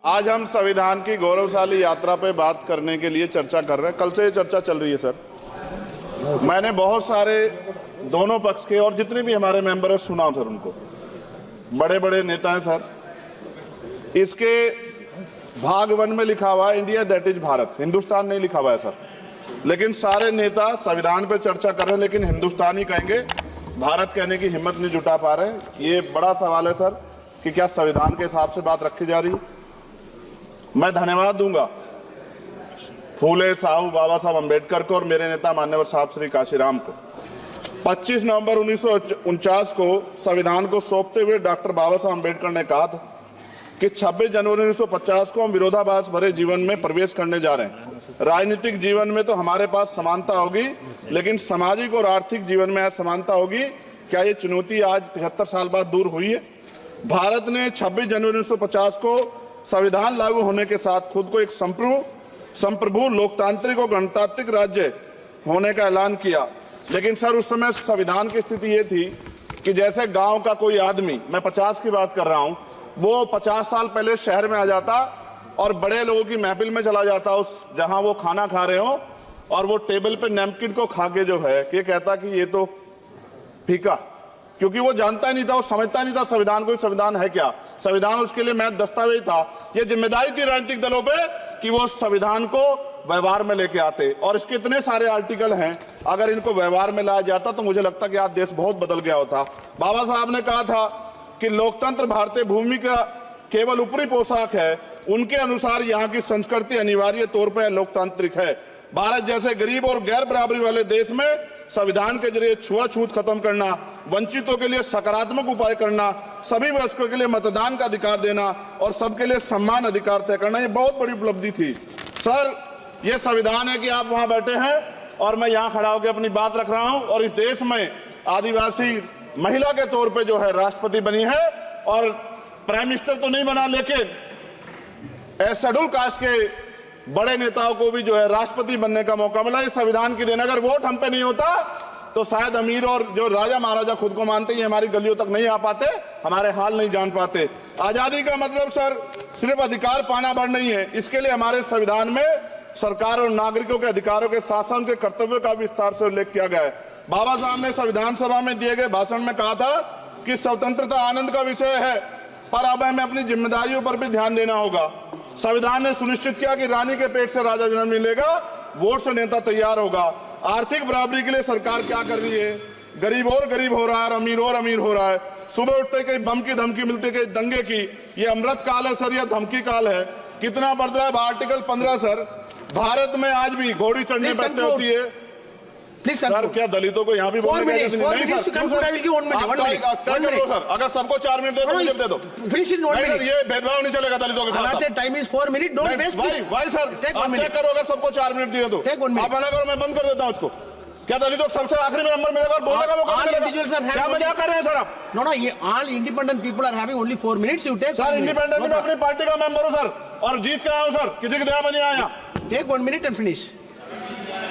आज हम संविधान की गौरवशाली यात्रा पे बात करने के लिए चर्चा कर रहे हैं। कल से ये चर्चा चल रही है सर। मैंने बहुत सारे दोनों पक्ष के और जितने भी हमारे मेंबर हैं सुना सर, उनको बड़े बड़े नेता हैं सर। इसके भाग 1 में लिखा हुआ है India that is Bharat, Hindustan नहीं लिखा हुआ है सर। लेकिन सारे नेता संविधान पे चर्चा कर रहे हैं लेकिन हिंदुस्तान ही कहेंगे, भारत कहने की हिम्मत नहीं जुटा पा रहे हैं। ये बड़ा सवाल है सर कि क्या संविधान के हिसाब से बात रखी जा रही है। मैं धन्यवाद दूंगा फूले साहब बाबा साहब अम्बेडकर को और मेरे नेता मान्यवर साहब श्री काशीराम को। 25 नवंबर 1949 को संविधान को सौंपते हुए डॉक्टर बाबा साहब अम्बेडकर ने कहा था कि 26 जनवरी 1950 को हम विरोधाभास भरे जीवन में प्रवेश करने जा रहे हैं। राजनीतिक जीवन में तो हमारे पास समानता होगी, लेकिन सामाजिक और आर्थिक जीवन में असमानता होगी। क्या ये चुनौती आज 75 साल बाद दूर हुई है? भारत ने 26 जनवरी 1950 को संविधान लागू होने के साथ खुद को एक संप्रभु लोकतांत्रिक और गणतांत्रिक राज्य होने का ऐलान किया। लेकिन सर उस समय संविधान की स्थिति ये थी कि जैसे गांव का कोई आदमी, मैं 50 की बात कर रहा हूं, वो 50 साल पहले शहर में आ जाता और बड़े लोगों की महफिल में चला जाता, उस जहां वो खाना खा रहे हो, और वो टेबल पे नैपकिन को खा के जो है ये कहता कि ये तो फीका, क्योंकि वो जानता ही नहीं था, वो समझता नहीं था संविधान को, संविधान है क्या। संविधान उसके लिए महज दस्तावेज था। ये जिम्मेदारी थी राजनीतिक दलों पे कि वो संविधान को व्यवहार में लेके आते। और इसके इतने सारे आर्टिकल हैं, अगर इनको व्यवहार में लाया जाता तो मुझे लगता कि आज देश बहुत बदल गया होता। बाबा साहब ने कहा था कि लोकतंत्र भारतीय भूमि का केवल ऊपरी पोशाक है, उनके अनुसार यहाँ की संस्कृति अनिवार्य तौर पर लोकतांत्रिक है। भारत जैसे गरीब और गैर बराबरी वाले देश में संविधान के जरिए छुआछूत खत्म करना, वंचितों के लिए सकारात्मक उपाय करना, सभी वयस्कों के लिए मतदान का अधिकार देना और सबके लिए सम्मान अधिकार तय करना, ये बहुत बड़ी उपलब्धि थी सर। ये संविधान है कि आप वहां बैठे हैं और मैं यहाँ खड़ा होकर अपनी बात रख रहा हूं, और इस देश में आदिवासी महिला के तौर पे जो है राष्ट्रपति बनी है, और प्राइम मिनिस्टर तो नहीं बना, लेकिन शेड्यूल कास्ट के बड़े नेताओं को भी जो है राष्ट्रपति बनने का मौका मिला। इस संविधान की देन, अगर वोट हम पे नहीं होता तो शायद अमीर और जो राजा महाराजा खुद को मानते हैं हमारी गलियों तक नहीं आ पाते, हमारे हाल नहीं जान पाते। आजादी का मतलब सर सिर्फ अधिकार पाना भर नहीं है, इसके लिए हमारे संविधान में सरकार और नागरिकों के अधिकारों के शासन के कर्तव्यों का विस्तार से उल्लेख किया गया है। बाबा साहब ने संविधान सभा में दिए गए भाषण में कहा था कि स्वतंत्रता आनंद का विषय है, पर अब हमें अपनी जिम्मेदारियों पर भी ध्यान देना होगा। संविधान ने सुनिश्चित किया कि रानी के पेट से राजा जन्म नहीं लेगा, वोट से नेता तैयार होगा। आर्थिक बराबरी के लिए सरकार क्या कर रही है? गरीब और गरीब हो रहा है और अमीर हो रहा है। सुबह उठते कहीं बम की धमकी मिलती, कहीं दंगे की। ये अमृत काल है सर या धमकी काल है? कितना बढ़ रहा है आर्टिकल 15 सर। भारत में आज भी घोड़ी चढ़ने बैठते होती है सर। क्या दलितों को यहाँ भी बोलने का नहीं सर? अगर सबको 4 मिनट दे दो सर, ये भेदभाव नहीं चलेगा दलितों के साथ। Time is 4 minute, don't waste भाई सर, आप चेक करो, अगर सबको 4 मिनट दिए तो आप मना करो, मैं बंद कर देता हूँ इसको। क्या दलितों को सबसे आखिरी में नंबर मिलेगा और बोलने का मौका मिलेगा? क्या मजाक कर रहे हैं सर आप? नो, ये all independent people are having only 4 minutes. You take sir, independent में अपनी पार्टी का मेंबर हूँ सर, और जीत के आया हूँ सर, किसी की दया में नहीं आया। Take 1 minute and finish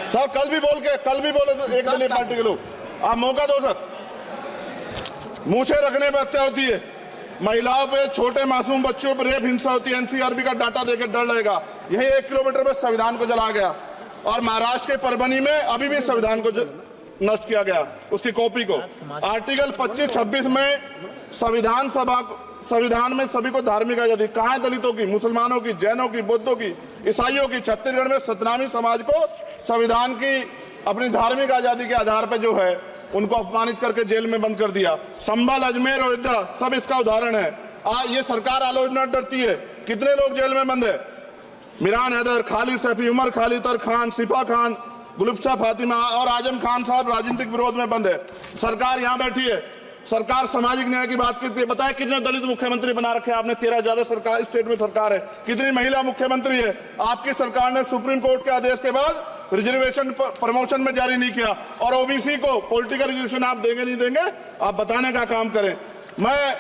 sir. कल भी बोले तो एक दलीय पार्टी के लोग, आप मौका दो सर। मूछे रखने पर हत्या होती है, महिलाओं पे, छोटे मासूम बच्चों पर रेप हिंसा होती है। एनसीआरबी का डाटा देकर डर लगेगा। यही 1 किलोमीटर में संविधान को जला गया, और महाराष्ट्र के परभनी में अभी भी संविधान को नष्ट किया गया, उसकी कॉपी को। आर्टिकल 25-26 में संविधान में सभी को धार्मिक आजादी। कहाँ है दलितों की, मुसलमानों की, जैनों की, बौद्धों की, ईसाइयों की? छत्तीसगढ़ में सतनामी समाज को संविधान की अपनी धार्मिक आजादी के आधार पर जो है उनको अपमानित करके जेल में बंद कर दिया। संभल, अजमेर, अयोध्या सब इसका उदाहरण है। ये सरकार आलोचना डरती है। कितने लोग जेल में बंद है? मिरान हैदर, खालिद सैफी, उमर खालिद खान, सिफा खान, गुलफ्शा फातिमा और आजम खान साहब राजनीतिक विरोध में बंद है। सरकार यहाँ बैठी है, सरकार सामाजिक न्याय की बात करती है। बताए कितने दलित मुख्यमंत्री बना रखे हैं आपने? 13 ज्यादा सरकार स्टेट में सरकार है। कितनी महिला मुख्यमंत्री है? आपकी सरकार ने सुप्रीम कोर्ट के आदेश के बाद रिजर्वेशन प्रमोशन में जारी नहीं किया, और ओबीसी को पॉलिटिकल रिजर्वेशन आप देंगे नहीं देंगे, आप बताने का काम करें। मैं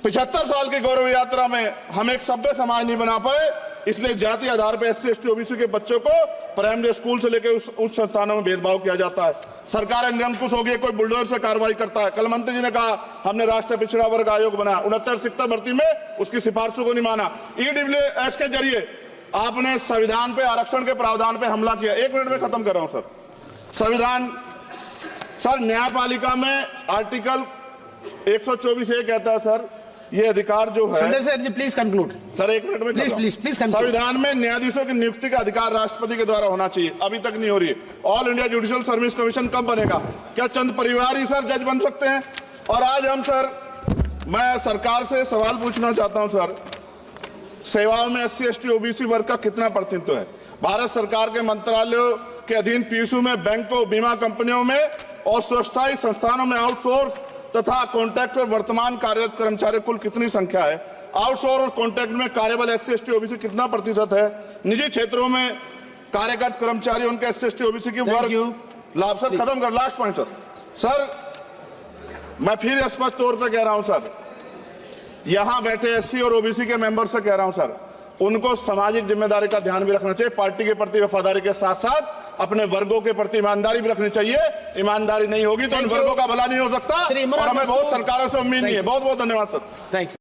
75 साल की गौरव यात्रा में हम एक सभ्य समाज नहीं बना पाए, इसलिए जाति आधार पर SC ST OBC के बच्चों को प्राइमरी स्कूल से लेकर उच्च संस्थानों में भेदभाव किया जाता है। सरकार निरंकुश होगी, कोई बुलडोजर से कार्रवाई करता है। कल मंत्री जी ने कहा हमने राष्ट्रीय पिछड़ा वर्ग आयोग बनाया, 69 शिक्षक भर्ती में उसकी सिफारिशों को नहीं माना। ईडब्ल्यूएस के जरिए आपने संविधान पे, आरक्षण के प्रावधान पे हमला किया। 1 मिनट में खत्म कर रहा हूं सर। संविधान सर, न्यायपालिका में आर्टिकल 124 ये कहता है सर, ये अधिकार जो है, Sunday sir ji please conclude sir 1 minute में प्लीज कंक्लूड। संविधान में न्यायाधीशों की नियुक्ति का अधिकार राष्ट्रपति के द्वारा होना चाहिए, अभी तक नहीं हो रही है। All India judicial service commission कब बनेगा? क्या चंद परिवार ही सर जज बन सकते हैं? और आज हम सर, मैं सरकार से सवाल पूछना चाहता हूं सर, सेवाओं में SC ST OBC वर्ग का कितना प्रतिनिधित्व है? भारत सरकार के मंत्रालयों के अधीन पीएसयू में, बैंकों, बीमा कंपनियों में और स्वच्छता संस्थानों में आउटसोर्स तथा कॉन्ट्रैक्ट पर वर्तमान कार्यरत कर्मचारी कुल कितनी संख्या है? आउटसोर्स और कॉन्ट्रैक्ट में कार्यबल SC ST OBC कितना प्रतिशत है? निजी क्षेत्रों में कार्यरत कर्मचारी, उनके SC ST OBC की वर्ग लाभ। सर खत्म कर, लास्ट पॉइंट सर, मैं फिर स्पष्ट तौर पर कह रहा हूं सर, यहां बैठे SC और OBC के मेंबर से कह रहा हूं सर, उनको सामाजिक जिम्मेदारी का ध्यान भी रखना चाहिए। पार्टी के प्रति वफादारी के साथ साथ अपने वर्गों के प्रति ईमानदारी भी रखनी चाहिए। ईमानदारी नहीं होगी तो उन वर्गों का भला नहीं हो सकता, और हमें बहुत सरकारों से उम्मीद नहीं है। बहुत बहुत धन्यवाद सर। Thank you.